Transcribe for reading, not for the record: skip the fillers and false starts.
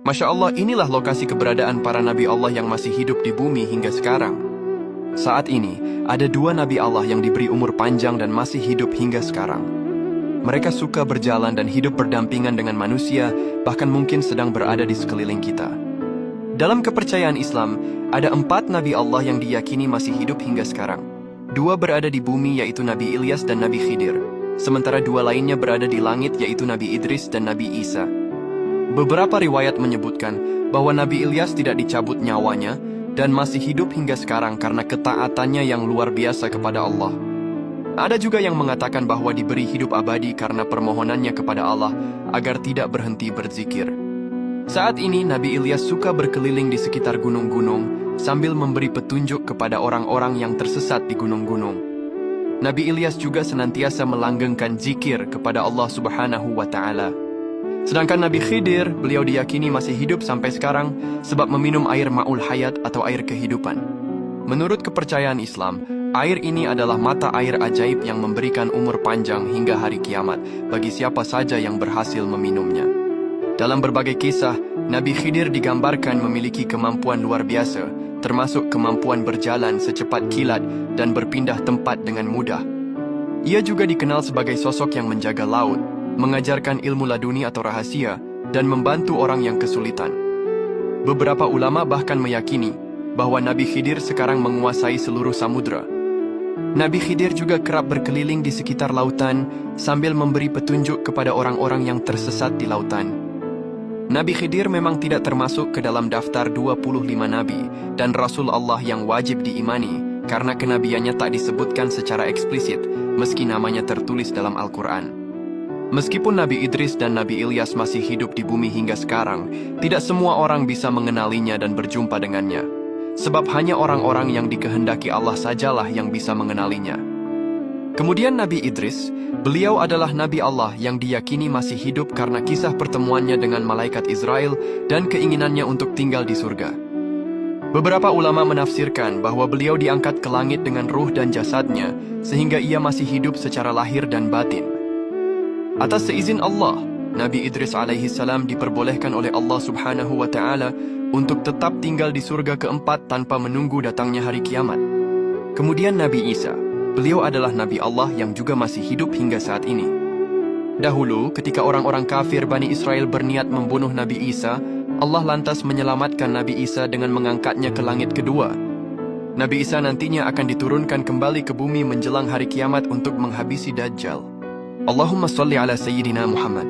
Masya Allah, inilah lokasi keberadaan para nabi Allah yang masih hidup di bumi hingga sekarang. Saat ini, ada dua nabi Allah yang diberi umur panjang dan masih hidup hingga sekarang. Mereka suka berjalan dan hidup berdampingan dengan manusia, bahkan mungkin sedang berada di sekeliling kita. Dalam kepercayaan Islam, ada 4 nabi Allah yang diyakini masih hidup hingga sekarang. 2 berada di bumi, yaitu Nabi Ilyas dan Nabi Khidir. Sementara 2 lainnya berada di langit, yaitu Nabi Idris dan Nabi Isa. Beberapa riwayat menyebutkan bahwa Nabi Ilyas tidak dicabut nyawanya dan masih hidup hingga sekarang karena ketaatannya yang luar biasa kepada Allah. Ada juga yang mengatakan bahwa diberi hidup abadi karena permohonannya kepada Allah agar tidak berhenti berzikir. Saat ini Nabi Ilyas suka berkeliling di sekitar gunung-gunung sambil memberi petunjuk kepada orang-orang yang tersesat di gunung-gunung. Nabi Ilyas juga senantiasa melanggengkan zikir kepada Allah Subhanahu wa Ta'ala. Sedangkan Nabi Khidir, beliau diyakini masih hidup sampai sekarang sebab meminum air ma'ul hayat atau air kehidupan. Menurut kepercayaan Islam, air ini adalah mata air ajaib yang memberikan umur panjang hingga hari kiamat bagi siapa saja yang berhasil meminumnya. Dalam berbagai kisah, Nabi Khidir digambarkan memiliki kemampuan luar biasa, termasuk kemampuan berjalan secepat kilat dan berpindah tempat dengan mudah. Ia juga dikenal sebagai sosok yang menjaga laut, mengajarkan ilmu laduni atau rahasia, dan membantu orang yang kesulitan. Beberapa ulama bahkan meyakini bahwa Nabi Khidir sekarang menguasai seluruh samudra. Nabi Khidir juga kerap berkeliling di sekitar lautan sambil memberi petunjuk kepada orang-orang yang tersesat di lautan. Nabi Khidir memang tidak termasuk ke dalam daftar 25 nabi dan Rasul Allah yang wajib diimani karena kenabiannya tak disebutkan secara eksplisit meski namanya tertulis dalam Al-Quran. Meskipun Nabi Idris dan Nabi Ilyas masih hidup di bumi hingga sekarang, tidak semua orang bisa mengenalinya dan berjumpa dengannya. Sebab hanya orang-orang yang dikehendaki Allah sajalah yang bisa mengenalinya. Kemudian Nabi Idris, beliau adalah Nabi Allah yang diyakini masih hidup karena kisah pertemuannya dengan malaikat Israel dan keinginannya untuk tinggal di surga. Beberapa ulama menafsirkan bahwa beliau diangkat ke langit dengan ruh dan jasadnya, sehingga ia masih hidup secara lahir dan batin. Atas seizin Allah, Nabi Idris alaihi salam diperbolehkan oleh Allah Subhanahu wa Ta'ala untuk tetap tinggal di surga keempat tanpa menunggu datangnya hari kiamat. Kemudian Nabi Isa, beliau adalah Nabi Allah yang juga masih hidup hingga saat ini. Dahulu, ketika orang-orang kafir Bani Israel berniat membunuh Nabi Isa, Allah lantas menyelamatkan Nabi Isa dengan mengangkatnya ke langit kedua. Nabi Isa nantinya akan diturunkan kembali ke bumi menjelang hari kiamat untuk menghabisi Dajjal. Allahumma salli ala Sayyidina Muhammad.